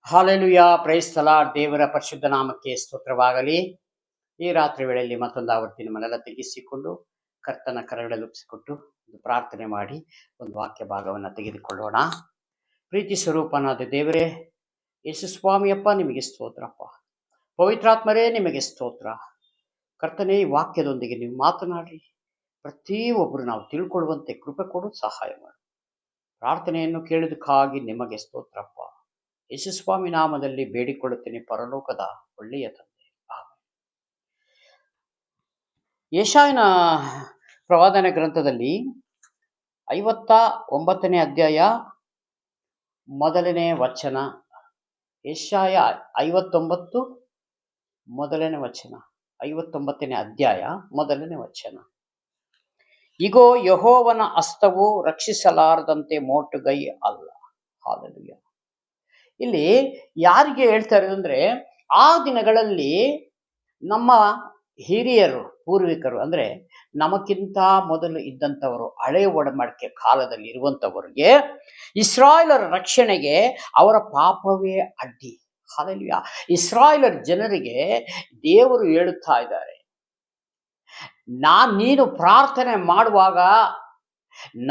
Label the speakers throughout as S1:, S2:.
S1: Hallelujah price lord. ದೇವರ ಪರಿಶುದ್ಧ ನಾಮಕ್ಕೆ ಸ್ತೋತ್ರವಾಗಲಿ. ಈ ರಾತ್ರಿ ವೇಳೆಯಲ್ಲಿ ಮತ್ತೊಂದು ಆವರ್ತಿ ನಮ್ಮನ್ನೆಲ್ಲ ತೆಗೆಸಿಕೊಂಡು ಕರ್ತನ ಕರಗಳಲ್ಲಿ ಒಪ್ಪಿಸಿಕೊಟ್ಟು ಒಂದು ಪ್ರಾರ್ಥನೆ ಮಾಡಿ ಒಂದು ವಾಕ್ಯ ಭಾಗವನ್ನು ತೆಗೆದುಕೊಳ್ಳೋಣ. ಪ್ರೀತಿ ಸ್ವರೂಪನಾದ ದೇವರೇ, ಯೇಸು ಸ್ವಾಮಿಯಪ್ಪ ನಿಮಗೆ ಸ್ತೋತ್ರಪ್ಪ. ಪವಿತ್ರಾತ್ಮರೇ ನಿಮಗೆ ಸ್ತೋತ್ರ. ಕರ್ತನೇ, ಈ ವಾಕ್ಯದೊಂದಿಗೆ ನೀವು ಮಾತನಾಡಿ ಪ್ರತಿಯೊಬ್ಬರು ನಾವು ತಿಳ್ಕೊಳ್ಳುವಂತೆ ಕೃಪೆ ಕೊಡು, ಸಹಾಯ ಮಾಡಿ. ಪ್ರಾರ್ಥನೆಯನ್ನು ಕೇಳಿದಕ್ಕಾಗಿ ನಿಮಗೆ ಸ್ತೋತ್ರಪ್ಪ. ಯೇಸುಸ್ವಾಮಿ ನಾಮದಲ್ಲಿ ಬೇಡಿಕೊಳ್ಳುತ್ತೇನೆ, ಪರಲೋಕದ ಒಳ್ಳೆಯ ತಂದೆ. ಯೆಶಾಯನ ಪ್ರವಾದನ ಗ್ರಂಥದಲ್ಲಿ 59ನೇ ಅಧ್ಯಾಯ ಮೊದಲನೇ ವಚನ. ಯೆಶಾಯ 59 ಮೊದಲನೇ ವಚನ. 59ನೇ ಅಧ್ಯಾಯ ಮೊದಲನೇ ವಚನ. ಇಗೋ, ಯೆಹೋವನ ಹಸ್ತವು ರಕ್ಷಿಸಲಾರದಂತೆ ಮೋಟುಗೈ ಅಲ್ಲ. ಹಾಲೆಲೂಯ. ಇಲ್ಲಿ ಯಾರಿಗೆ ಹೇಳ್ತಾ ಇರೋದು ಅಂದ್ರೆ, ಆ ದಿನಗಳಲ್ಲಿ ನಮ್ಮ ಹಿರಿಯರು, ಪೂರ್ವಿಕರು, ಅಂದ್ರೆ ನಮಕ್ಕಿಂತ ಮೊದಲು ಇದ್ದಂಥವರು, ಹಳೆಯ ಒಡಂಬಡಿಕೆ ಕಾಲದಲ್ಲಿ ಇರುವಂಥವರಿಗೆ ಇಸ್ರಾಯೇಲರ ರಕ್ಷಣೆಗೆ ಅವರ ಪಾಪವೇ ಅಡ್ಡಿ. ಹಾಲೆಲೂಯ. ಇಸ್ರಾಯೇಲರ ಜನರಿಗೆ ದೇವರು ಹೇಳುತ್ತಾ ಇದ್ದಾರೆ, ನೀನು ಪ್ರಾರ್ಥನೆ ಮಾಡುವಾಗ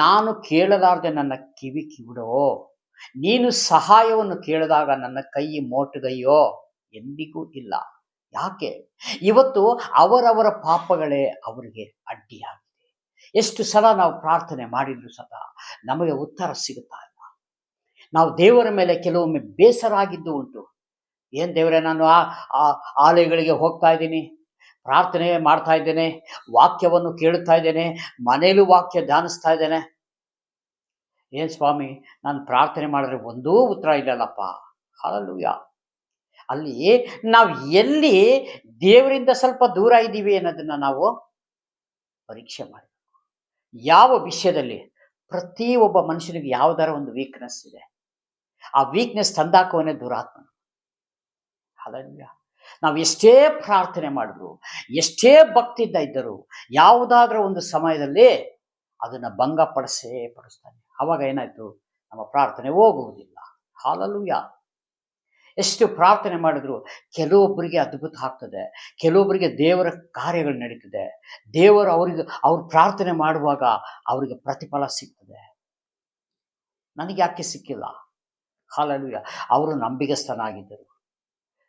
S1: ನಾನು ಕೇಳಲಾರದೆ ನನ್ನ ಕಿವಿ ಕಿವಿಡೋ, ನೀನು ಸಹಾಯವನ್ನು ಕೇಳಿದಾಗ ನನ್ನ ಕೈ ಮೋಟುಗೈಯೋ ಎಂದಿಗೂ ಇಲ್ಲ. ಯಾಕೆ? ಇವತ್ತು ಅವರವರ ಪಾಪಗಳೇ ಅವರಿಗೆ ಅಡ್ಡಿಯಾಗಿದೆ. ಎಷ್ಟು ಸಲ ನಾವು ಪ್ರಾರ್ಥನೆ ಮಾಡಿದ್ರು ಸಹ ನಮಗೆ ಉತ್ತರ ಸಿಗುತ್ತಾ ಇಲ್ಲ. ನಾವು ದೇವರ ಮೇಲೆ ಕೆಲವೊಮ್ಮೆ ಬೇಸರ ಆಗಿದ್ದು ಉಂಟು. ಏನ್ ದೇವರೇ, ನಾನು ಆಲಯಗಳಿಗೆ ಹೋಗ್ತಾ ಇದ್ದೀನಿ, ಪ್ರಾರ್ಥನೆ ಮಾಡ್ತಾ ಇದ್ದೇನೆ, ವಾಕ್ಯವನ್ನು ಕೇಳುತ್ತಾ ಇದ್ದೇನೆ, ಮನೇಲೂ ವಾಕ್ಯ ಧ್ಯಾನಿಸ್ತಾ ಇದ್ದೇನೆ, ಏನ್ ಸ್ವಾಮಿ ನಾನು ಪ್ರಾರ್ಥನೆ ಮಾಡಿದ್ರೆ ಒಂದೂ ಉತ್ತರ ಇಲ್ಲಲ್ಲಪ್ಪ. ಹಲ್ಲೆಲೂಯ. ಅಲ್ಲಿ ನಾವು ಎಲ್ಲಿ ದೇವರಿಂದ ಸ್ವಲ್ಪ ದೂರ ಇದ್ದೀವಿ ಅನ್ನೋದನ್ನ ನಾವು ಪರೀಕ್ಷೆ ಮಾಡಬೇಕು. ಯಾವ ವಿಷಯದಲ್ಲಿ? ಪ್ರತಿ ಒಬ್ಬ ಮನುಷ್ಯನಿಗೆ ಯಾವುದಾರ ಒಂದು ವೀಕ್ನೆಸ್ ಇದೆ. ಆ ವೀಕ್ನೆಸ್ ತಂದಾಕುವನೇ ದುರಾತ್ಮ. ಹಲ್ಲೆಲೂಯ. ನಾವು ಎಷ್ಟೇ ಪ್ರಾರ್ಥನೆ ಮಾಡಿದ್ರು, ಎಷ್ಟೇ ಭಕ್ತಿಯಿಂದ ಇದ್ದರೂ ಯಾವುದಾದ್ರೂ ಒಂದು ಸಮಯದಲ್ಲಿ ಅದನ್ನ ಪಡಿಸ್ತಾನೆ. ಅವಾಗ ಏನಾಯ್ತು? ನಮ್ಮ ಪ್ರಾರ್ಥನೆ ಹೋಗುವುದಿಲ್ಲ. ಹಲ್ಲೆಲೂಯ. ಎಷ್ಟು ಪ್ರಾರ್ಥನೆ ಮಾಡಿದ್ರು ಕೆಲವೊಬ್ಬರಿಗೆ ಅದ್ಭುತ ಆಗ್ತದೆ, ಕೆಲವೊಬ್ಬರಿಗೆ ದೇವರ ಕಾರ್ಯಗಳು ನಡೀತದೆ. ದೇವರು ಅವ್ರು ಪ್ರಾರ್ಥನೆ ಮಾಡುವಾಗ ಅವರಿಗೆ ಪ್ರತಿಫಲ ಸಿಗ್ತದೆ. ನನಗೆ ಯಾಕೆ ಸಿಕ್ಕಿಲ್ಲ? ಹಲ್ಲೆಲೂಯ. ಅವರು ನಂಬಿಗಸ್ತನಾಗಿದ್ದರು.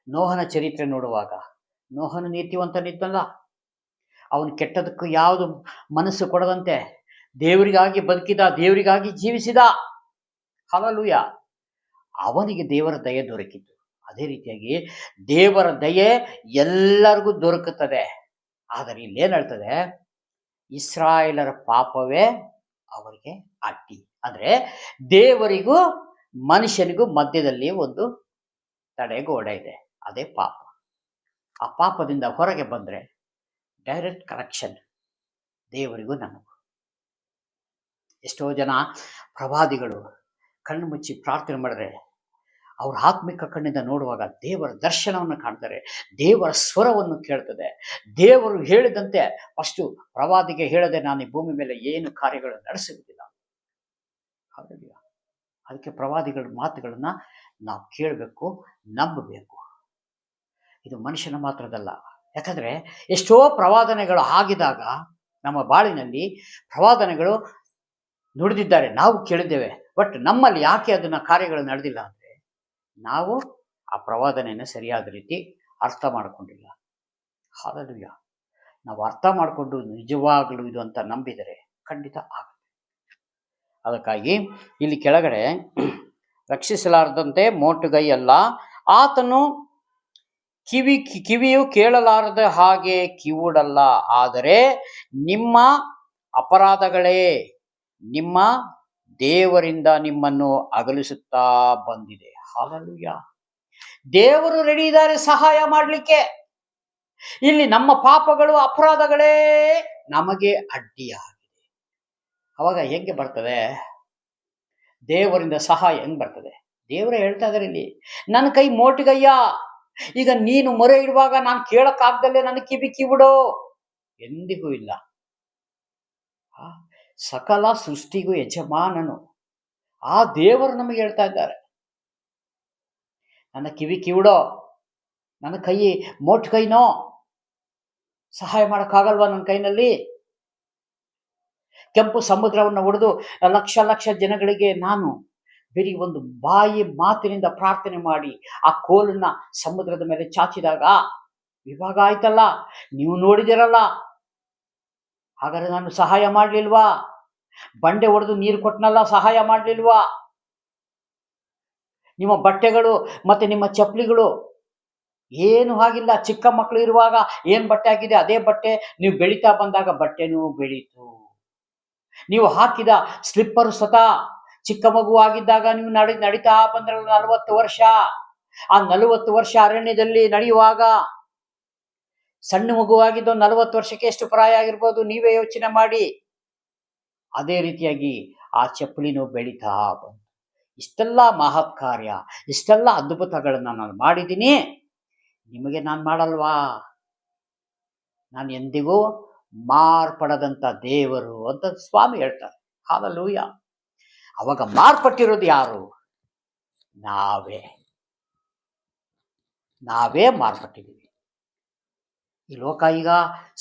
S1: ನೋಹನ ಚರಿತ್ರೆ ನೋಡುವಾಗ ನೋಹನ ನೀತಿವಂತನಿದ್ದಲ್ಲ, ಅವನು ಕೆಟ್ಟದಕ್ಕೂ ಯಾವುದು ಮನಸ್ಸು ಕೊಡದಂತೆ ದೇವರಿಗಾಗಿ ಬದುಕಿದ, ದೇವರಿಗಾಗಿ ಜೀವಿಸಿದ. ಹಲ್ಲೆಲೂಯ. ಅವನಿಗೆ ದೇವರ ದಯೆ ದೊರಕಿತು. ಅದೇ ರೀತಿಯಾಗಿ ದೇವರ ದಯೆ ಎಲ್ಲರಿಗೂ ದೊರಕುತ್ತದೆ. ಆದರೆ ಇಲ್ಲೇನು ಹೇಳ್ತದೆ? ಇಸ್ರಾಯೇಲರ ಪಾಪವೇ ಅವರಿಗೆ ಅಡ್ಡಿ. ಅಂದ್ರೆ ದೇವರಿಗೂ ಮನುಷ್ಯನಿಗೂ ಮಧ್ಯದಲ್ಲಿ ಒಂದು ತಡೆಗೋಡೆ ಇದೆ, ಅದೇ ಪಾಪ. ಆ ಪಾಪದಿಂದ ಹೊರಗೆ ಬಂದ್ರೆ ಡೈರೆಕ್ಟ್ ಕನೆಕ್ಷನ್ ದೇವರಿಗೂ ನಮಗೂ. ಎಷ್ಟೋ ಜನ ಪ್ರವಾದಿಗಳು ಕಣ್ಣು ಮುಚ್ಚಿ ಪ್ರಾರ್ಥನೆ ಮಾಡಿದ್ರೆ ಅವ್ರ ಆತ್ಮಿಕ ಕಣ್ಣಿಂದ ನೋಡುವಾಗ ದೇವರ ದರ್ಶನವನ್ನು ಕಾಣ್ತಾರೆ, ದೇವರ ಸ್ವರವನ್ನು ಕೇಳ್ತದೆ. ದೇವರು ಹೇಳಿದಂತೆ ಅಷ್ಟು ಪ್ರವಾದಿಗೆ ಹೇಳದೆ ನಾನು ಈ ಭೂಮಿ ಮೇಲೆ ಏನು ಕಾರ್ಯಗಳು ನಡೆಸುವುದಿಲ್ಲ. ಅದಕ್ಕೆ ಪ್ರವಾದಿಗಳ ಮಾತುಗಳನ್ನ ನಾವು ಕೇಳಬೇಕು, ನಂಬಬೇಕು. ಇದು ಮನುಷ್ಯನ ಮಾತ್ರದಲ್ಲ. ಯಾಕಂದ್ರೆ ಎಷ್ಟೋ ಪ್ರವಾದನೆಗಳು ಆಗಿದಾಗ ನಮ್ಮ ಬಾಳಿನಲ್ಲಿ ಪ್ರವಾದನೆಗಳು ನುಡಿದಿದ್ದಾರೆ, ನಾವು ಕೇಳಿದ್ದೇವೆ. ಬಟ್ ನಮ್ಮಲ್ಲಿ ಯಾಕೆ ಅದನ್ನ ಕಾರ್ಯಗಳು ನಡೆದಿಲ್ಲ ಅಂದ್ರೆ ನಾವು ಆ ಪ್ರವಾದನೆಯನ್ನು ಸರಿಯಾದ ರೀತಿ ಅರ್ಥ ಮಾಡಿಕೊಂಡಿಲ್ಲ. ಹಲ್ಲೆಲೂಯ. ನಾವು ಅರ್ಥ ಮಾಡಿಕೊಂಡು ನಿಜವಾಗಲೂ ಇದು ಅಂತ ನಂಬಿದರೆ ಖಂಡಿತ ಆಗುತ್ತೆ. ಅದಕ್ಕಾಗಿ ಇಲ್ಲಿ ಕೆಳಗಡೆ ರಕ್ಷಿಸಲಾರದಂತೆ ಮೋಟುಗೈ ಅಲ್ಲ, ಆತನು ಕಿವಿಯು ಕೇಳಲಾರದ ಹಾಗೆ ಕಿವುಡಲ್ಲ, ಆದರೆ ನಿಮ್ಮ ಅಪರಾಧಗಳೇ ನಿಮ್ಮ ದೇವರಿಂದ ನಿಮ್ಮನ್ನು ಅಗಲಿಸುತ್ತಾ ಬಂದಿದೆ. ಹಲ್ಲೆಲೂಯ. ದೇವರು ರೆಡಿ ಇದ್ದಾರೆ ಸಹಾಯ ಮಾಡಲಿಕ್ಕೆ. ಇಲ್ಲಿ ನಮ್ಮ ಪಾಪಗಳು, ಅಪರಾಧಗಳೇ ನಮಗೆ ಅಡ್ಡಿಯಾಗಿದೆ. ಅವಾಗ ಹೆಂಗೆ ಬರ್ತದೆ ದೇವರಿಂದ ಸಹಾಯ? ಹೆಂಗ್ ಬರ್ತದೆ? ದೇವರೇ ಹೇಳ್ತಾ ಇದ್ದಾರೆ ಇಲ್ಲಿ, ನನ್ನ ಕೈ ಮೋಟಿಗಯ್ಯ, ಈಗ ನೀನು ಮೊರೆ ಇಡುವಾಗ ನಾನು ಕೇಳಕ್ಕಾಗ್ದಲ್ಲೇ ನನ್ನ ಕಿವಿ ಕಿವಿಡೋ. ಎಂದಿಗೂ ಇಲ್ಲ. ಸಕಲ ಸೃಷ್ಟಿಗೂ ಯಜಮಾನನು ಆ ದೇವರು ನಮಗೆ ಹೇಳ್ತಾ ಇದ್ದಾರೆ. ನನ್ನ ಕಿವಿ ಕಿವಿಡೋ, ನನ್ನ ಕೈ ಮೋಟ್ ಕೈನೋ, ಸಹಾಯ ಮಾಡೋಕ್ಕಾಗಲ್ವಾ ನನ್ನ ಕೈನಲ್ಲಿ? ಕೆಂಪು ಸಮುದ್ರವನ್ನು ಒಡೆದು ಲಕ್ಷ ಲಕ್ಷ ಜನಗಳಿಗೆ ನಾನು ಬರೀ ಒಂದು ಬಾಯಿ ಮಾತಿನಿಂದ ಪ್ರಾರ್ಥನೆ ಮಾಡಿ ಆ ಕೋಲನ್ನ ಸಮುದ್ರದ ಮೇಲೆ ಚಾಚಿದಾಗ ವಿಭಾಗ ಆಯ್ತಲ್ಲ, ನೀವು ನೋಡಿದಿರಲ್ಲ. ಹಾಗಾದ್ರೆ ನಾನು ಸಹಾಯ ಮಾಡ್ಲಿಲ್ವಾ? ಬಂಡೆ ಒಡೆದು ನೀರು ಕೊಟ್ಟನಲ್ಲ, ಸಹಾಯ ಮಾಡ್ಲಿಲ್ವಾ? ನಿಮ್ಮ ಬಟ್ಟೆಗಳು ಮತ್ತೆ ನಿಮ್ಮ ಚಪ್ಪಲಿಗಳು ಏನು ಆಗಿಲ್ಲ. ಚಿಕ್ಕ ಮಕ್ಕಳು ಇರುವಾಗ ಏನ್ ಬಟ್ಟೆ ಆಗಿದೆ ಅದೇ ಬಟ್ಟೆ ನೀವು ಬೆಳೀತಾ ಬಂದಾಗ ಬಟ್ಟೆನೂ ಬೆಳೀತು. ನೀವು ಹಾಕಿದ ಸ್ಲಿಪ್ಪರ್ ಸ್ವತಃ ಚಿಕ್ಕ ಮಗು ಆಗಿದ್ದಾಗ ನೀವು ನಡೀತಾ ಬಂದ್ರಲ್ಲ 40 ವರ್ಷ, ಆ 40 ವರ್ಷ ಅರಣ್ಯದಲ್ಲಿ ನಡೆಯುವಾಗ ಸಣ್ಣ ಮಗುವಾಗಿದ್ದು 40 ವರ್ಷಕ್ಕೆ ಎಷ್ಟು ಪ್ರಾಯ ಆಗಿರ್ಬೋದು ನೀವೇ ಯೋಚನೆ ಮಾಡಿ. ಅದೇ ರೀತಿಯಾಗಿ ಆ ಚಪ್ಪಲಿನೂ ಬೆಳೀತಾ ಬಂತು. ಇಷ್ಟೆಲ್ಲ ಮಹತ್ ಕಾರ್ಯ, ಇಷ್ಟೆಲ್ಲ ಅದ್ಭುತಗಳನ್ನ ನಾನು ಮಾಡಿದ್ದೀನಿ, ನಿಮಗೆ ನಾನು ಮಾಡಲ್ವಾ? ನಾನು ಎಂದಿಗೂ ಮಾರ್ಪಡದಂತ ದೇವರು ಅಂತ ಸ್ವಾಮಿ ಹೇಳ್ತಾರೆ. ಹಲ್ಲೆಲೂಯ. ಅವಾಗ ಮಾರ್ಪಟ್ಟಿರೋದು ಯಾರು? ನಾವೇ ಮಾರ್ಪಟ್ಟಿದ್ದೀವಿ. ಈ ಲೋಕ ಈಗ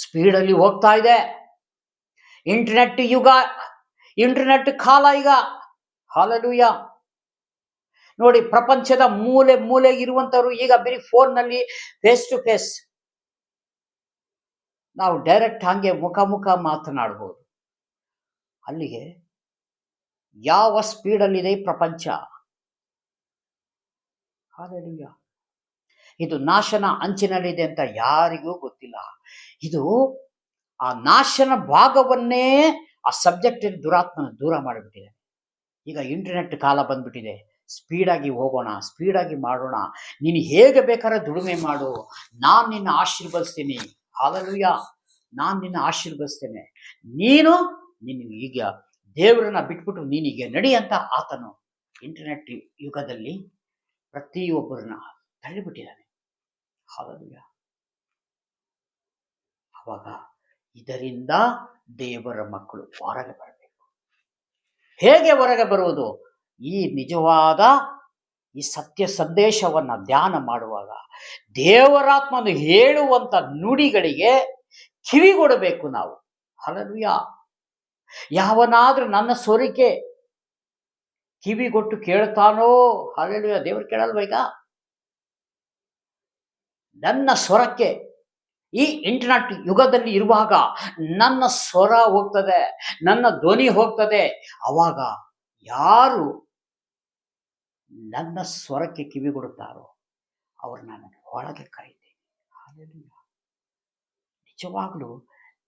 S1: ಸ್ಪೀಡಲ್ಲಿ ಹೋಗ್ತಾ ಇದೆ. ಇಂಟರ್ನೆಟ್ ಯುಗ, ಇಂಟರ್ನೆಟ್ ಕಾಲ ಈಗ. ಹಲ್ಲೆಲೂಯ. ನೋಡಿ, ಪ್ರಪಂಚದ ಮೂಲೆ ಮೂಲೆಗಿರುವಂತವರು ಈಗ ಬರೀ ಫೋನ್ನಲ್ಲಿ ಫೇಸ್ ಟು ಫೇಸ್ ನಾವು ಡೈರೆಕ್ಟ್ ಹಂಗೆ ಮುಖ ಮಾತನಾಡ್ಬೋದು. ಅಲ್ಲಿಗೆ ಯಾವ ಸ್ಪೀಡಲ್ಲಿದೆ ಈ ಪ್ರಪಂಚ. ಹಲ್ಲೆಲೂಯ. ಇದು ನಾಶನ ಅಂಚಿನಲ್ಲಿದೆ ಅಂತ ಯಾರಿಗೂ ಗೊತ್ತಿಲ್ಲ. ಇದು ಆ ನಾಶನ ಭಾಗವನ್ನೇ ಆ ಸಬ್ಜೆಕ್ಟ್ ದುರಾತ್ಮನ ದೂರ ಮಾಡಿಬಿಟ್ಟಿದೆ. ಈಗ ಇಂಟರ್ನೆಟ್ ಕಾಲ ಬಂದ್ಬಿಟ್ಟಿದೆ. ಸ್ಪೀಡಾಗಿ ಹೋಗೋಣ, ಸ್ಪೀಡಾಗಿ ಮಾಡೋಣ, ನೀನು ಹೇಗೆ ಬೇಕಾದ್ರೆ ದುಡಿಮೆ ಮಾಡು, ನಾನು ನಿನ್ನ ಆಶೀರ್ವದಿಸ್ತೀನಿ. ಹಲ್ಲೆಲೂಯ. ನಾನು ನಿನ್ನ ಆಶೀರ್ವದಿಸ್ತೇನೆ. ನೀನು ಈಗ ದೇವರನ್ನ ಬಿಟ್ಬಿಟ್ಟು ನೀನೀಗ ನಡಿ ಅಂತ ಆತನು ಇಂಟರ್ನೆಟ್ ಯುಗದಲ್ಲಿ ಪ್ರತಿಯೊಬ್ಬರನ್ನ ತಳ್ಳಿಬಿಟ್ಟಿದ್ದಾನೆ. ಹಲ್ಲೆಲೂಯ. ಅವಾಗ ಇದರಿಂದ ದೇವರ ಮಕ್ಕಳು ಹೊರಗೆ ಬರಬೇಕು. ಹೇಗೆ ಹೊರಗೆ ಬರುವುದು? ಈ ನಿಜವಾದ ಈ ಸತ್ಯ ಸಂದೇಶವನ್ನ ಧ್ಯಾನ ಮಾಡುವಾಗ ದೇವರಾತ್ಮನು ಹೇಳುವಂತ ನುಡಿಗಳಿಗೆ ಕಿವಿಗೊಡಬೇಕು ನಾವು. ಹಲ್ಲೆಲೂಯ. ಯಾವನಾದ್ರೂ ನನ್ನ ಸ್ವರಕ್ಕೆ ಕಿವಿಗೊಟ್ಟು ಕೇಳ್ತಾನೋ, ಹಲ್ಲೆಲೂಯ, ದೇವರು ಕೇಳಲ್ವ? ಈಗ ನನ್ನ ಸ್ವರಕ್ಕೆ ಈ ಇಂಟರ್ನೆಟ್ ಯುಗದಲ್ಲಿ ಇರುವಾಗ ನನ್ನ ಸ್ವರ ಹೋಗ್ತದೆ, ನನ್ನ ಧ್ವನಿ ಹೋಗ್ತದೆ. ಅವಾಗ ಯಾರು ನನ್ನ ಸ್ವರಕ್ಕೆ ಕಿವಿಗೊಡುತ್ತಾರೋ ಅವ್ರನ್ನ ನಾನು ಒಳಗೆ ಕರೀತೇನೆ. ಹಲ್ಲೆಲೂಯ. ನಿಜವಾಗ್ಲೂ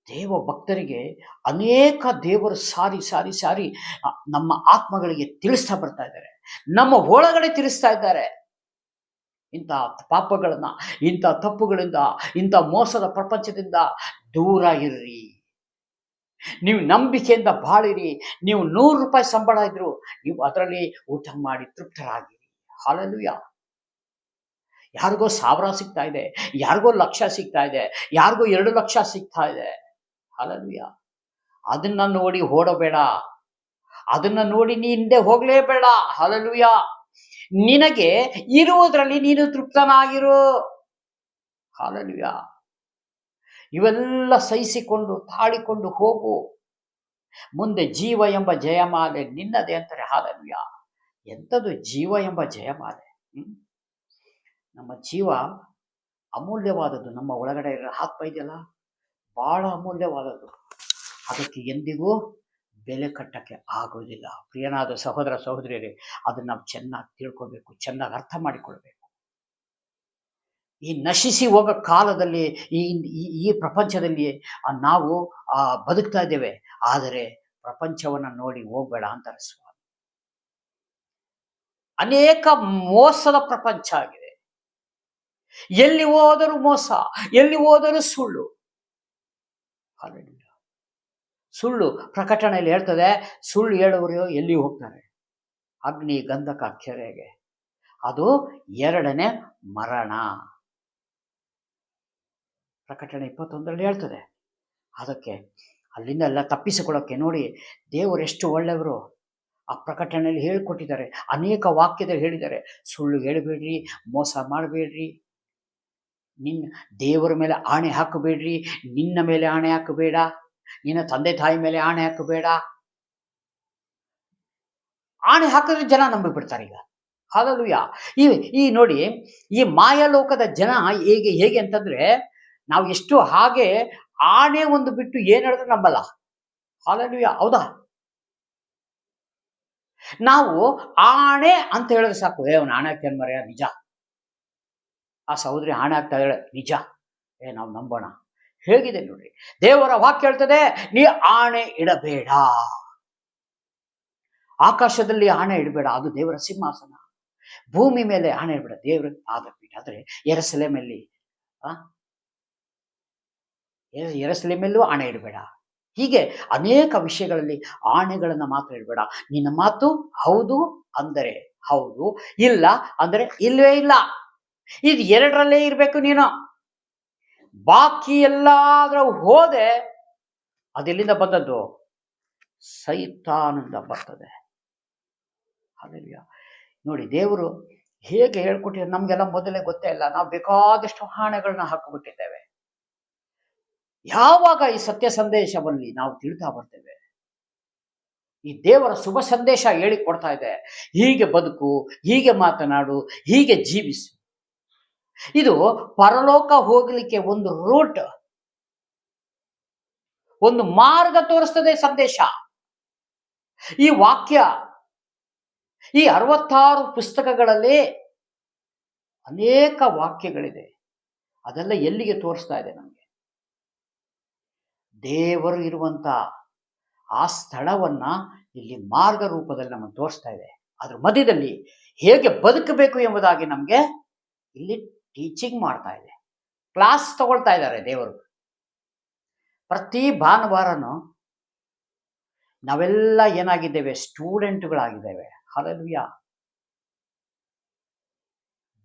S1: ದೇವ ಭಕ್ತರಿಗೆ ಅನೇಕ ದೇವರು ಸಾರಿ ಸಾರಿ ಸಾರಿ ನಮ್ಮ ಆತ್ಮಗಳಿಗೆ ತಿಳಿಸ್ತಾ ಬರ್ತಾ ಇದ್ದಾರೆ, ನಮ್ಮ ಒಳಗಡೆ ತಿಳಿಸ್ತಾ ಇದ್ದಾರೆ. ಇಂಥ ಪಾಪಗಳನ್ನ, ಇಂಥ ತಪ್ಪುಗಳಿಂದ, ಇಂಥ ಮೋಸದ ಪ್ರಪಂಚದಿಂದ ದೂರ ಇರ್ರಿ. ನೀವು ನಂಬಿಕೆಯಿಂದ ಬಾಳಿರಿ. ನೀವು 100 ರೂಪಾಯಿ ಸಂಬಳ ಇದ್ರು ನೀವು ಅದರಲ್ಲಿ ಊಟ ಮಾಡಿ ತೃಪ್ತರಾಗಿರಿ. ಹಲ್ಲೆಲೂಯ. ಯಾರಿಗೋ 1000 ಸಿಗ್ತಾ ಇದೆ, ಯಾರಿಗೋ 1,00,000 ಸಿಗ್ತಾ ಇದೆ, ಯಾರಿಗೋ 2 ಲಕ್ಷ ಸಿಗ್ತಾ ಇದೆ. ಹಲ್ಲೆಲೂಯ. ಅದನ್ನ ನೋಡಿ ಓಡಬೇಡ, ಅದನ್ನ ನೋಡಿ ನೀ ಹಿಂದೆ ಹೋಗ್ಲೇಬೇಡ. ಹಲ್ಲೆಲೂಯ. ನಿನಗೆ ಇರುವುದರಲ್ಲಿ ನೀನು ತೃಪ್ತನಾಗಿರು. ಹಲ್ಲೆಲೂಯ. ಇವೆಲ್ಲ ಸಹಿಸಿಕೊಂಡು ತಾಳಿಕೊಂಡು ಹೋಗು. ಮುಂದೆ ಜೀವ ಎಂಬ ಜಯಮಾಲೆ ನಿನ್ನದೇ ಅಂತಾರೆ. ಹಲ್ಲೆಲೂಯ. ಎಂಥದ್ದು ಜೀವ ಎಂಬ ಜಯಮಾಲೆ? ನಮ್ಮ ಜೀವ ಅಮೂಲ್ಯವಾದದ್ದು. ನಮ್ಮ ಒಳಗಡೆ ಇರೋ ಆತ್ಮ ಇದೆಯಲ್ಲ, ಬಹಳ ಅಮೂಲ್ಯವಾದದ್ದು. ಅದಕ್ಕೆ ಎಂದಿಗೂ ಬೆಲೆ ಕಟ್ಟಕ್ಕೆ ಆಗೋದಿಲ್ಲ. ಪ್ರಿಯನಾದ ಸಹೋದರ ಸಹೋದರಿಯರೇ, ಅದನ್ನ ನಾವು ಚೆನ್ನಾಗಿ ತಿಳ್ಕೊಬೇಕು, ಚೆನ್ನಾಗಿ ಅರ್ಥ ಮಾಡಿಕೊಳ್ಬೇಕು. ಈ ನಶಿಸಿ ಹೋಗೋ ಕಾಲದಲ್ಲಿ ಈ ಪ್ರಪಂಚದಲ್ಲಿ ನಾವು ಬದುಕ್ತಾ ಇದ್ದೇವೆ. ಆದರೆ ಪ್ರಪಂಚವನ್ನ ನೋಡಿ ಹೋಗ್ಬೇಡ ಅಂತಾರೆ ಸ್ವಾಮಿ. ಅನೇಕ ಮೋಸದ ಪ್ರಪಂಚ ಆಗಿದೆ. ಎಲ್ಲಿ ಹೋದರೂ ಮೋಸ, ಎಲ್ಲಿ ಹೋದರೂ ಸುಳ್ಳು. ಸುಳ್ಳು ಪ್ರಕಟಣೆಯಲ್ಲಿ ಹೇಳ್ತದೆ, ಸುಳ್ಳು ಹೇಳುವರು ಎಲ್ಲಿ ಹೋಗ್ತಾರೆ? ಅಗ್ನಿ ಗಂಧಕ ಕೆರೆಗೆ. ಅದು 2ನೇ ಮರಣ. ಪ್ರಕಟಣೆ 21ರಲ್ಲಿ ಹೇಳ್ತದೆ. ಅದಕ್ಕೆ ಅಲ್ಲಿಂದ ಎಲ್ಲ ತಪ್ಪಿಸಿಕೊಳ್ಳೋಕೆ ನೋಡಿ ದೇವರು ಎಷ್ಟು ಒಳ್ಳೆಯವರು. ಆ ಪ್ರಕಟಣೆಯಲ್ಲಿ ಹೇಳಿಕೊಟ್ಟಿದ್ದಾರೆ. ಅನೇಕ ವಾಕ್ಯದಲ್ಲಿ ಹೇಳಿದ್ದಾರೆ. ಸುಳ್ಳು ಹೇಳಬೇಡ್ರಿ, ಮೋಸ ಮಾಡಬೇಡ್ರಿ, ನಿನ್ನ ದೇವರ ಮೇಲೆ ಆಣೆ ಹಾಕಬೇಡ್ರಿ, ನಿನ್ನ ಮೇಲೆ ಆಣೆ ಹಾಕಬೇಡ, ನಿನ್ನ ತಂದೆ ತಾಯಿ ಮೇಲೆ ಆಣೆ ಹಾಕಬೇಡ. ಆಣೆ ಹಾಕಿದ್ರೆ ಜನ ನಂಬಿಬಿಡ್ತಾರೆ ಈಗ. ಹಾಲೆಲೂಯಾ. ಈ ಈ ನೋಡಿ, ಈ ಮಾಯಾಲೋಕದ ಜನ ಹೇಗೆ ಹೇಗೆ ಅಂತಂದ್ರೆ, ನಾವು ಎಷ್ಟು ಹಾಗೆ ಆಣೆ ಒಂದು ಬಿಟ್ಟು ಏನ್ ಹೇಳಿದ್ರೆ ನಂಬಲ್ಲ. ಹಾಲೆಲೂಯಾ. ಹೌದಾ? ನಾವು ಆಣೆ ಅಂತ ಹೇಳಿದ್ರೆ ಸಾಕು, ಅವ್ನು ಆಣೆ ಹಾಕ್ತೇನೆ ಮರ್ಯ, ನಿಜ. ಆ ಸಹೋದರಿ ಆಣೆ ಆಗ್ತಾ ಹೇಳ, ನಿಜ, ನಾವು ನಂಬೋಣ. ಹೇಗಿದೆ ನೋಡ್ರಿ, ದೇವರ ವಾಕ್ಯ ಹೇಳ್ತದೆ, ನೀ ಆಣೆ ಇಡಬೇಡ. ಆಕಾಶದಲ್ಲಿ ಆಣೆ ಇಡಬೇಡ, ಅದು ದೇವರ ಸಿಂಹಾಸನ. ಭೂಮಿ ಮೇಲೆ ಆಣೆ ಇಡಬೇಡ, ದೇವರ ಪಾದಪೀಠ. ಆದ್ರೆ ಯೆರೂಸಲೇಮಲ್ಲಿ ಯೆರೂಸಲೇಮಲ್ಲೂ ಆಣೆ ಇಡಬೇಡ. ಹೀಗೆ ಅನೇಕ ವಿಷಯಗಳಲ್ಲಿ ಆಣೆಗಳನ್ನ ಮಾತ್ರ ಇಡಬೇಡ. ನಿನ್ನ ಮಾತು ಹೌದು ಅಂದರೆ ಹೌದು, ಇಲ್ಲ ಅಂದರೆ ಇಲ್ಲವೇ ಇಲ್ಲ. ಇದು ಎರಡರಲ್ಲೇ ಇರಬೇಕು ನೀನು. ಬಾಕಿ ಎಲ್ಲಾದ್ರೂ ಹೋದೆ, ಅದೆಲ್ಲಿಂದ ಬಂದದ್ದು? ಸೈತಾನದಿಂದ ಬರ್ತದೆ. ಹಾಲೆಲೂಯಾ. ನೋಡಿ, ದೇವರು ಹೇಗೆ ಹೇಳ್ಕೊಟ್ಟಿದ್ದಾರೆ ನಮ್ಗೆಲ್ಲ ಮೊದಲೇ ಗೊತ್ತೇ ಇಲ್ಲ. ನಾವು ಬೇಕಾದಷ್ಟು ಆಣೆಗಳನ್ನ ಹಾಕಿಬಿಟ್ಟಿದ್ದೇವೆ. ಯಾವಾಗ ಈ ಸತ್ಯ ಸಂದೇಶದಲ್ಲಿ ನಾವು ತಿಳಿತಾ ಬರ್ತೇವೆ, ಈ ದೇವರ ಶುಭ ಸಂದೇಶ ಹೇಳಿಕೊಡ್ತಾ ಇದೆ, ಹೀಗೆ ಬದುಕು, ಹೀಗೆ ಮಾತನಾಡು, ಹೀಗೆ ಜೀವಿಸು. ಇದು ಪರಲೋಕ ಹೋಗಲಿಕ್ಕೆ ಒಂದು ರೂಟ್, ಒಂದು ಮಾರ್ಗ ತೋರಿಸ್ತದೆ ಸಂದೇಶ. ಈ ವಾಕ್ಯ, ಈ 66 ಪುಸ್ತಕಗಳಲ್ಲಿ ಅನೇಕ ವಾಕ್ಯಗಳಿದೆ. ಅದೆಲ್ಲ ಎಲ್ಲಿಗೆ ತೋರಿಸ್ತಾ ಇದೆ? ನಮಗೆ ದೇವರು ಇರುವಂತ ಆ ಸ್ಥಳವನ್ನ ಇಲ್ಲಿ ಮಾರ್ಗ ರೂಪದಲ್ಲಿ ನಮಗೆ ತೋರಿಸ್ತಾ ಇದೆ. ಅದ್ರ ಮಧ್ಯದಲ್ಲಿ ಹೇಗೆ ಬದುಕಬೇಕು ಎಂಬುದಾಗಿ ನಮಗೆ ಇಲ್ಲಿ ಟೀಚಿಂಗ್ ಮಾಡ್ತಾ ಇದೆ. ಕ್ಲಾಸ್ ತಗೊಳ್ತಾ ಇದ್ದಾರೆ ದೇವರು. ಪ್ರತಿ ಭಾನುವಾರನು ನಾವೆಲ್ಲ ಏನಾಗಿದ್ದೇವೆ? ಸ್ಟೂಡೆಂಟ್ಗಳಾಗಿದ್ದೇವೆ. ಹಲ್ಲೆಲೂಯಾ.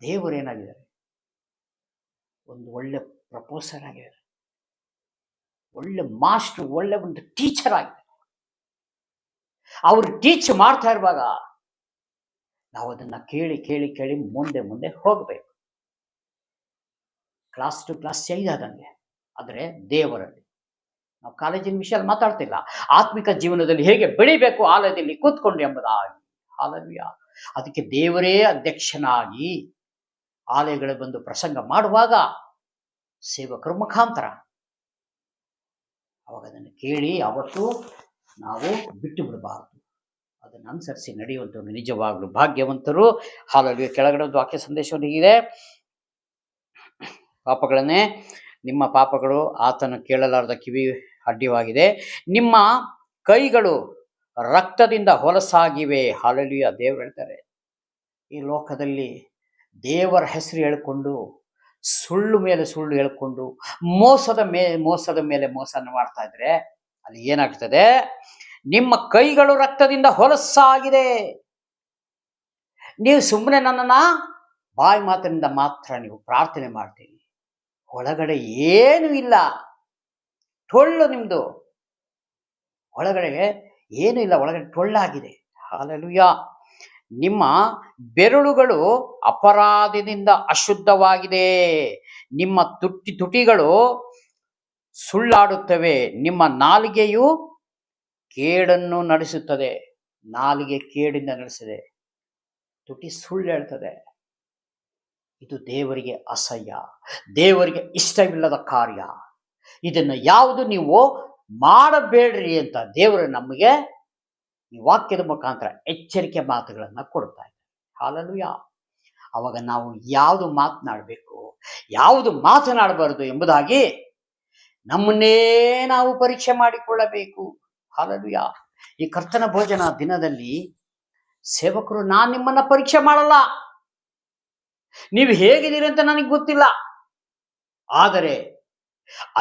S1: ದೇವರು ಏನಾಗಿದ್ದಾರೆ? ಒಂದು ಒಳ್ಳೆ ಪ್ರಪೋಸರ್ ಆಗಿದ್ದಾರೆ, ಒಳ್ಳೆ ಮಾಸ್ಟರ್, ಒಳ್ಳೆ ಒಂದು ಟೀಚರ್ ಆಗಿದೆ. ಅವರು ಟೀಚ್ ಮಾಡ್ತಾ ಇರುವಾಗ ನಾವು ಅದನ್ನ ಕೇಳಿ ಕೇಳಿ ಕೇಳಿ ಮುಂದೆ ಮುಂದೆ ಹೋಗಬೇಕು. ಕ್ಲಾಸ್ ಟು ಕ್ಲಾಸ್ ಚೇಂಜ್ ಆದಂಗೆ. ಆದರೆ ದೇವರಲ್ಲಿ ನಾವು ಕಾಲೇಜಿನ ವಿಷಯ ಮಾತಾಡ್ತಿಲ್ಲ, ಆತ್ಮಿಕ ಜೀವನದಲ್ಲಿ ಹೇಗೆ ಬೆಳಿಬೇಕು ಆಲಯದಲ್ಲಿ ಕೂತ್ಕೊಂಡು ಎಂಬುದಾಗಿ. ಹಾಲೆಲೂಯಾ. ಅದಕ್ಕೆ ದೇವರೇ ಅಧ್ಯಕ್ಷನಾಗಿ ಆಲಯಗಳ ಬಂದು ಪ್ರಸಂಗ ಮಾಡುವಾಗ ಸೇವಕರ ಮುಖಾಂತರ ಅವಾಗ ಅದನ್ನು ಕೇಳಿ ಅವತ್ತು ನಾವು ಬಿಟ್ಟು ಬಿಡಬಾರದು. ಅದನ್ನು ಅನುಸರಿಸಿ ನಡೆಯುವಂಥವ್ರು ನಿಜವಾಗ್ಲೂ ಭಾಗ್ಯವಂತರು. ಹಾಲೆಲೂಯಾ. ಕೆಳಗಡೆ ಒಂದು ವಾಕ್ಯ ಸಂದೇಶವನ್ನು ಹೀಗಿದೆ: ಪಾಪಗಳನ್ನೇ, ನಿಮ್ಮ ಪಾಪಗಳು ಆತನು ಕೇಳಲಾರದ ಕಿವಿ ಅಡ್ಡಿಯಾಗಿದೆ, ನಿಮ್ಮ ಕೈಗಳು ರಕ್ತದಿಂದ ಹೊಲಸಾಗಿವೆ. ಹಾಲೆಲೂಯಾ. ದೇವರು ಹೇಳ್ತಾರೆ, ಈ ಲೋಕದಲ್ಲಿ ದೇವರ ಹೆಸರು ಹೇಳ್ಕೊಂಡು, ಸುಳ್ಳು ಮೇಲೆ ಸುಳ್ಳು ಹೇಳ್ಕೊಂಡು, ಮೋಸದ ಮೇಲೆ ಮೋಸನ ಮಾಡ್ತಾ ಇದ್ರೆ ಅಲ್ಲಿ ಏನಾಗ್ತದೆ? ನಿಮ್ಮ ಕೈಗಳು ರಕ್ತದಿಂದ ಹೊಲಸಾಗಿದೆ. ನೀವು ಸುಮ್ಮನೆ ನನ್ನನ್ನ ಬಾಯಿ ಮಾತಿನಿಂದ ಮಾತ್ರ ನೀವು ಪ್ರಾರ್ಥನೆ ಮಾಡ್ತೀರಿ, ಒಳಗಡೆ ಏನು ಇಲ್ಲ, ಟೊಳ್ಳು ನಿಮ್ದು, ಒಳಗಡೆ ಏನು ಇಲ್ಲ, ಒಳಗಡೆ ಟೊಳ್ಳಾಗಿದೆ. ಹಾಲೆಲೂಯಾ. ನಿಮ್ಮ ಬೆರಳುಗಳು ಅಪರಾಧದಿಂದ ಅಶುದ್ಧವಾಗಿದೆ, ನಿಮ್ಮ ತುಟಿಗಳು ಸುಳ್ಳಾಡುತ್ತವೆ, ನಿಮ್ಮ ನಾಲಿಗೆಯು ಕೇಡನ್ನು ನಡೆಸುತ್ತದೆ. ನಾಲಿಗೆ ಕೇಡಿಂದ ನಡೆಸಿದೆ, ತುಟಿ ಸುಳ್ಳು ಹೇಳ್ತದೆ. ಇದು ದೇವರಿಗೆ ಅಸಹ್ಯ, ದೇವರಿಗೆ ಇಷ್ಟವಿಲ್ಲದ ಕಾರ್ಯ. ಇದನ್ನು ಯಾವುದು ನೀವು ಮಾಡಬೇಡ್ರಿ ಅಂತ ದೇವರು ನಮಗೆ ಈ ವಾಕ್ಯದ ಮುಖಾಂತರ ಎಚ್ಚರಿಕೆ ಮಾತುಗಳನ್ನು ಕೊಡ್ತಾ ಇದ್ದಾರೆ. ಹಾಲೆಲೂಯಾ. ಅವಾಗ ನಾವು ಯಾವುದು ಮಾತನಾಡಬೇಕು, ಯಾವುದು ಮಾತನಾಡಬಾರದು ಎಂಬುದಾಗಿ ನಮ್ಮನ್ನೇ ನಾವು ಪರೀಕ್ಷೆ ಮಾಡಿಕೊಳ್ಳಬೇಕು. ಹಾಲೆಲೂಯಾ. ಈ ಕರ್ತನ ಭೋಜನ ದಿನದಲ್ಲಿ ಸೇವಕರು, ನಾನು ನಿಮ್ಮನ್ನ ಪರೀಕ್ಷೆ ಮಾಡಲ್ಲ, ನೀವು ಹೇಗಿದ್ದೀರಿ ಅಂತ ನನಗೆ ಗೊತ್ತಿಲ್ಲ, ಆದರೆ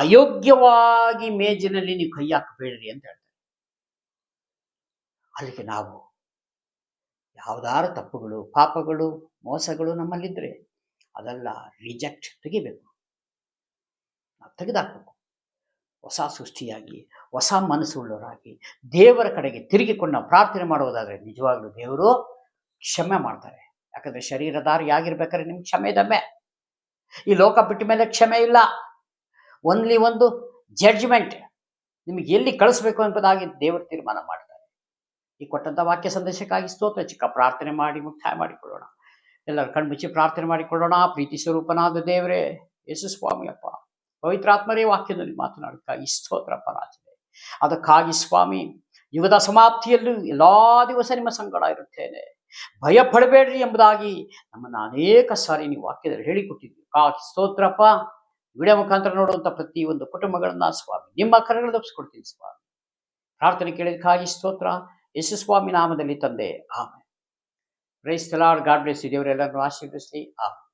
S1: ಅಯೋಗ್ಯವಾಗಿ ಮೇಜಿನಲ್ಲಿ ನೀವು ಕೈ ಹಾಕಬೇಡ್ರಿ ಅಂತ ಹೇಳ್ತಾರೆ. ಅಲ್ಲಿಗೆ ನಾವು ಯಾವುದಾರು ತಪ್ಪುಗಳು, ಪಾಪಗಳು, ಮೋಸಗಳು ನಮ್ಮಲ್ಲಿದ್ರೆ ಅದೆಲ್ಲ ರಿಜೆಕ್ಟ್, ತೆಗಿಬೇಕು, ನಾವು ತೆಗೆದಾಕಬೇಕು. ಹೊಸ ಸೃಷ್ಟಿಯಾಗಿ, ಹೊಸ ಮನಸ್ಸುಳ್ಳವರಾಗಿ, ದೇವರ ಕಡೆಗೆ ತಿರುಗಿಕೊಂಡು ನಾವು ಪ್ರಾರ್ಥನೆ ಮಾಡುವುದಾದರೆ ನಿಜವಾಗ್ಲೂ ದೇವರು ಕ್ಷಮೆ ಮಾಡ್ತಾರೆ. ಯಾಕಂದರೆ ಶರೀರಧಾರಿಯಾಗಿರ್ಬೇಕಾದ್ರೆ ನಿಮ್ಗೆ ಕ್ಷಮೆ ದಮ್ಮೆ. ಈ ಲೋಕ ಬಿಟ್ಟ ಮೇಲೆ ಕ್ಷಮೆ ಇಲ್ಲ. ಓನ್ಲಿ ಒಂದು ಜಡ್ಜ್ಮೆಂಟ್, ನಿಮಗೆ ಎಲ್ಲಿ ಕಳಿಸ್ಬೇಕು ಎಂಬುದಾಗಿ ದೇವರು ತೀರ್ಮಾನ ಮಾಡ್ತಾರೆ. ಈ ಕೊಟ್ಟಂಥ ವಾಕ್ಯ ಸಂದೇಶಕ್ಕಾಗಿ ಸ್ತೋತ್ರ. ಚಿಕ್ಕ ಪ್ರಾರ್ಥನೆ ಮಾಡಿ ಮುಕ್ತಾಯ ಮಾಡಿಕೊಳ್ಳೋಣ. ಎಲ್ಲರೂ ಕಣ್ಮುಚ್ಚಿ ಪ್ರಾರ್ಥನೆ ಮಾಡಿಕೊಳ್ಳೋಣ. ಪ್ರೀತಿ ಸ್ವರೂಪನಾದ ದೇವರೇ, ಯೇಸು ಸ್ವಾಮಿ ಅಪ್ಪ, ಪವಿತ್ರಾತ್ಮರೇ, ವಾಕ್ಯದಲ್ಲಿ ಮಾತನಾಡೋಕ್ಕಾಗಿ ಸ್ತೋತ್ರಪ್ಪ ರಾಜನೇ. ಅದಕ್ಕಾಗಿ ಸ್ವಾಮಿ, ಯುಗದ ಸಮಾಪ್ತಿಯಲ್ಲೂ ಎಲ್ಲ ದಿವಸ ನಿಮ್ಮ ಸಂಗಡ ಇರುತ್ತೇನೆ, ಭಯ ಪಡಬೇಡ್ರಿ ಎಂಬುದಾಗಿ ನಮ್ಮನ್ನು ಅನೇಕ ಸಾರಿ ನೀವು ವಾಕ್ಯದಲ್ಲಿ ಹೇಳಿಕೊಟ್ಟಿದ್ವಿ. ಕಾಗಿ ಸ್ತೋತ್ರಪ್ಪ. ವಿಡಿಯೋ ಮುಖಾಂತರ ನೋಡುವಂಥ ಪ್ರತಿಯೊಂದು ಕುಟುಂಬಗಳನ್ನ ಸ್ವಾಮಿ ನಿಮ್ಮ ಕರೆಗಳು ತಪ್ಪಿಸ್ಕೊಡ್ತೀನಿ ಸ್ವಾಮಿ. ಪ್ರಾರ್ಥನೆ ಕೇಳಿದಕ್ಕಾಗಿ ಸ್ತೋತ್ರ, ಯೇಸು ಸ್ವಾಮಿ ನಾಮದಲ್ಲಿ ತಂದೆ, amen. Praise the Lord. God bless you. ದೇವರೆಲ್ಲರನ್ನು ಆಶೀರ್ವದಿಸಲಿ. ಆಮೆನ್.